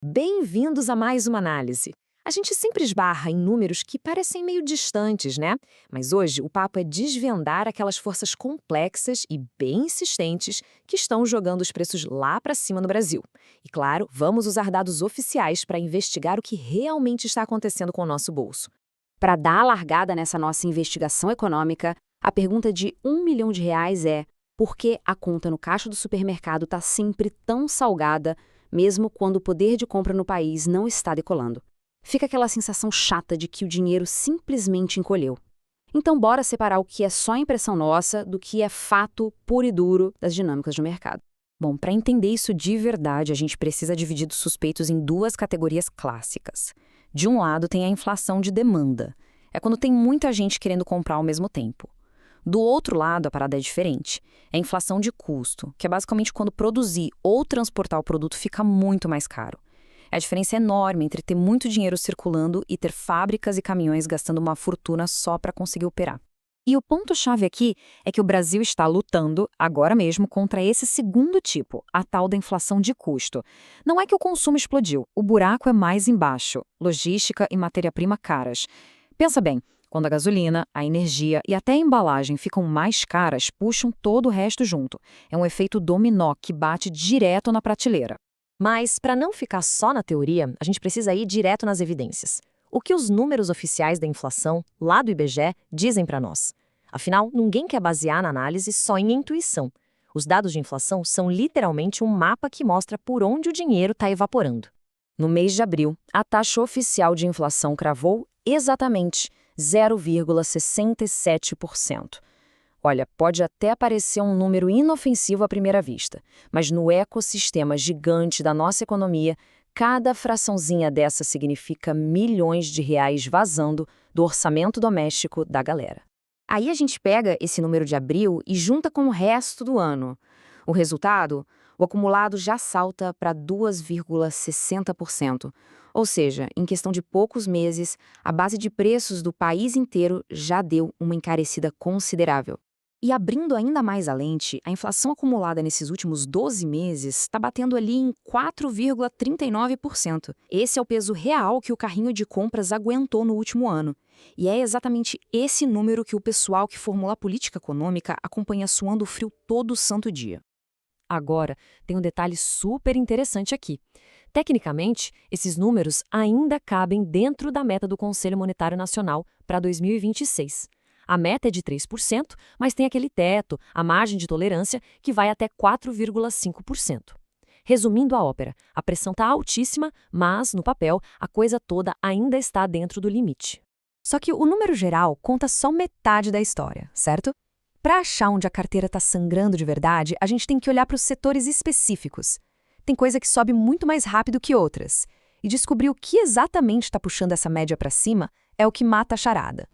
Bem-vindos a mais uma análise. A gente sempre esbarra em números que parecem meio distantes, né? Mas hoje o papo é desvendar aquelas forças complexas e bem insistentes que estão jogando os preços lá para cima no Brasil. E claro, vamos usar dados oficiais para investigar o que realmente está acontecendo com o nosso bolso. Para dar a largada nessa nossa investigação econômica, a pergunta de R$ 1 milhão é: por que a conta no caixa do supermercado está sempre tão salgada, mesmo quando o poder de compra no país não está decolando? Fica aquela sensação chata de que o dinheiro simplesmente encolheu. Então, bora separar o que é só impressão nossa do que é fato puro e duro das dinâmicas do mercado. Bom, para entender isso de verdade, a gente precisa dividir os suspeitos em duas categorias clássicas. De um lado, tem a inflação de demanda. É quando tem muita gente querendo comprar ao mesmo tempo. Do outro lado, a parada é diferente. É a inflação de custo, que é basicamente quando produzir ou transportar o produto fica muito mais caro. A diferença é enorme entre ter muito dinheiro circulando e ter fábricas e caminhões gastando uma fortuna só para conseguir operar. E o ponto-chave aqui é que o Brasil está lutando, agora mesmo, contra esse segundo tipo, a tal da inflação de custo. Não é que o consumo explodiu, o buraco é mais embaixo, logística e matéria-prima caras. Pensa bem, quando a gasolina, a energia e até a embalagem ficam mais caras, puxam todo o resto junto. É um efeito dominó que bate direto na prateleira. Mas, para não ficar só na teoria, a gente precisa ir direto nas evidências. O que os números oficiais da inflação, lá do IBGE, dizem para nós? Afinal, ninguém quer basear na análise só em intuição. Os dados de inflação são literalmente um mapa que mostra por onde o dinheiro está evaporando. No mês de abril, a taxa oficial de inflação cravou exatamente 0,67%. Olha, pode até parecer um número inofensivo à primeira vista, mas no ecossistema gigante da nossa economia, cada fraçãozinha dessa significa milhões de reais vazando do orçamento doméstico da galera. Aí a gente pega esse número de abril e junta com o resto do ano. O resultado? O acumulado já salta para 2,60%. Ou seja, em questão de poucos meses, a base de preços do país inteiro já deu uma encarecida considerável. E abrindo ainda mais a lente, a inflação acumulada nesses últimos 12 meses está batendo ali em 4,39%. Esse é o peso real que o carrinho de compras aguentou no último ano. E é exatamente esse número que o pessoal que formula a política econômica acompanha suando frio todo santo dia. Agora, tem um detalhe super interessante aqui. Tecnicamente, esses números ainda cabem dentro da meta do Conselho Monetário Nacional para 2026. A meta é de 3%, mas tem aquele teto, a margem de tolerância, que vai até 4,5%. Resumindo a ópera, a pressão está altíssima, mas, no papel, a coisa toda ainda está dentro do limite. Só que o número geral conta só metade da história, certo? Para achar onde a carteira está sangrando de verdade, a gente tem que olhar para os setores específicos. Tem coisa que sobe muito mais rápido que outras. E descobrir o que exatamente está puxando essa média para cima é o que mata a charada.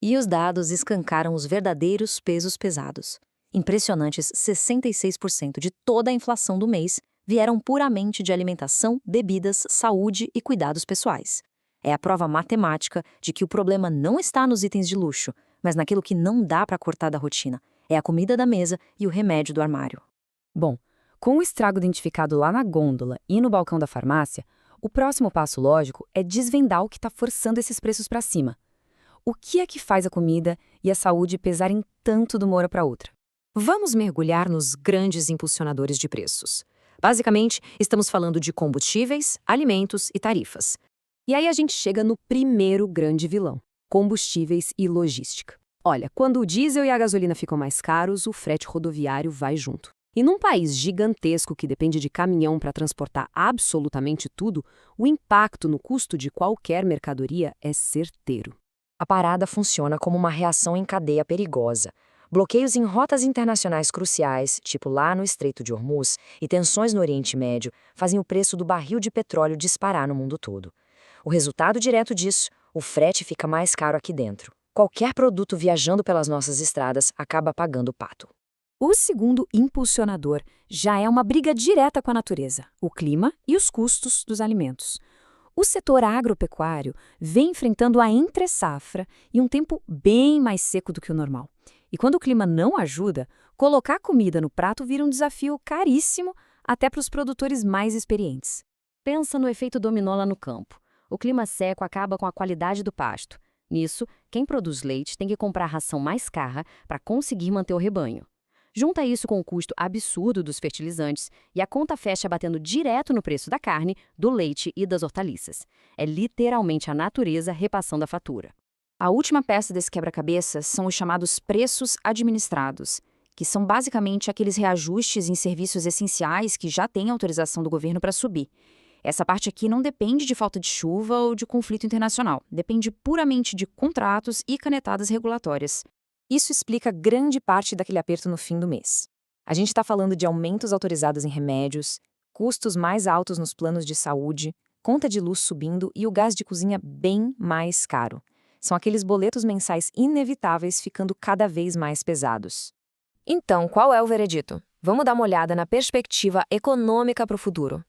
E os dados escancaram os verdadeiros pesos pesados. Impressionantes 66% de toda a inflação do mês vieram puramente de alimentação, bebidas, saúde e cuidados pessoais. É a prova matemática de que o problema não está nos itens de luxo, mas naquilo que não dá para cortar da rotina. É a comida da mesa e o remédio do armário. Bom, com o estrago identificado lá na gôndola e no balcão da farmácia, o próximo passo lógico é desvendar o que está forçando esses preços para cima. O que é que faz a comida e a saúde pesarem tanto de uma hora para outra? Vamos mergulhar nos grandes impulsionadores de preços. Basicamente, estamos falando de combustíveis, alimentos e tarifas. E aí a gente chega no primeiro grande vilão: combustíveis e logística. Olha, quando o diesel e a gasolina ficam mais caros, o frete rodoviário vai junto. E num país gigantesco que depende de caminhão para transportar absolutamente tudo, o impacto no custo de qualquer mercadoria é certeiro. A parada funciona como uma reação em cadeia perigosa. Bloqueios em rotas internacionais cruciais, tipo lá no Estreito de Hormuz, e tensões no Oriente Médio, fazem o preço do barril de petróleo disparar no mundo todo. O resultado direto disso, o frete fica mais caro aqui dentro. Qualquer produto viajando pelas nossas estradas acaba pagando o pato. O segundo impulsionador já é uma briga direta com a natureza, o clima e os custos dos alimentos. O setor agropecuário vem enfrentando a entre-safra e um tempo bem mais seco do que o normal. E quando o clima não ajuda, colocar comida no prato vira um desafio caríssimo até para os produtores mais experientes. Pensa no efeito dominó lá no campo. O clima seco acaba com a qualidade do pasto. Nisso, quem produz leite tem que comprar ração mais cara para conseguir manter o rebanho. Junta isso com o custo absurdo dos fertilizantes e a conta fecha batendo direto no preço da carne, do leite e das hortaliças. É literalmente a natureza repassando a fatura. A última peça desse quebra-cabeça são os chamados preços administrados, que são basicamente aqueles reajustes em serviços essenciais que já têm autorização do governo para subir. Essa parte aqui não depende de falta de chuva ou de conflito internacional, depende puramente de contratos e canetadas regulatórias. Isso explica grande parte daquele aperto no fim do mês. A gente está falando de aumentos autorizados em remédios, custos mais altos nos planos de saúde, conta de luz subindo e o gás de cozinha bem mais caro. São aqueles boletos mensais inevitáveis ficando cada vez mais pesados. Então, qual é o veredito? Vamos dar uma olhada na perspectiva econômica para o futuro.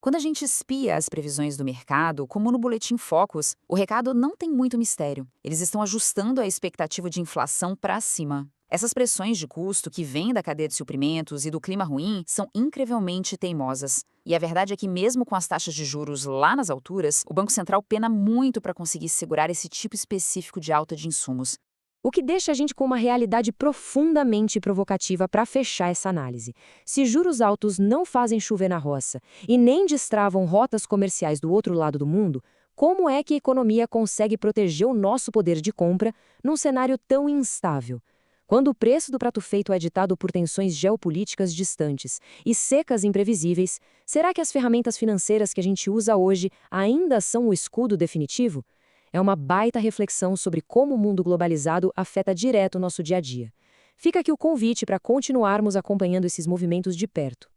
Quando a gente espia as previsões do mercado, como no Boletim Focus, o recado não tem muito mistério. Eles estão ajustando a expectativa de inflação para cima. Essas pressões de custo que vêm da cadeia de suprimentos e do clima ruim são incrivelmente teimosas. E a verdade é que mesmo com as taxas de juros lá nas alturas, o Banco Central pena muito para conseguir segurar esse tipo específico de alta de insumos. O que deixa a gente com uma realidade profundamente provocativa para fechar essa análise. Se juros altos não fazem chover na roça e nem destravam rotas comerciais do outro lado do mundo, como é que a economia consegue proteger o nosso poder de compra num cenário tão instável? Quando o preço do prato feito é ditado por tensões geopolíticas distantes e secas imprevisíveis, será que as ferramentas financeiras que a gente usa hoje ainda são o escudo definitivo? É uma baita reflexão sobre como o mundo globalizado afeta direto o nosso dia a dia. Fica aqui o convite para continuarmos acompanhando esses movimentos de perto.